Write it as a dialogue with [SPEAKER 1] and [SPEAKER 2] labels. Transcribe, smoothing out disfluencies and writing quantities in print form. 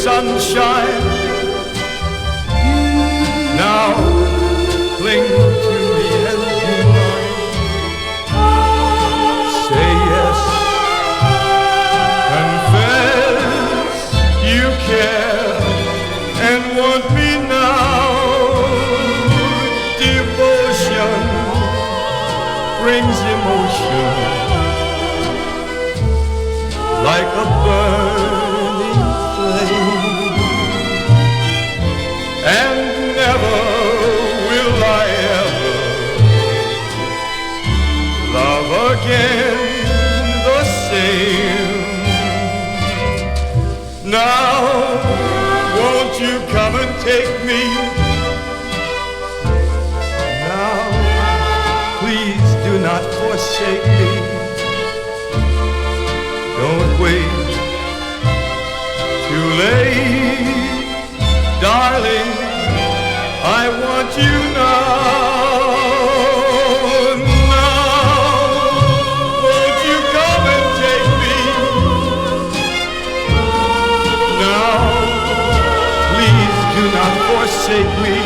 [SPEAKER 1] sunshine. Now cling to me and be mine. Say yes, confess you care and want me now. Devotion brings emotion like a burning flame, and never will I ever love again the same. Now, won't you come and take me? Now, please do not forsake me. Don't wait too late, darling, I want you now. Now, won't you come and take me? Now, please do not forsake me.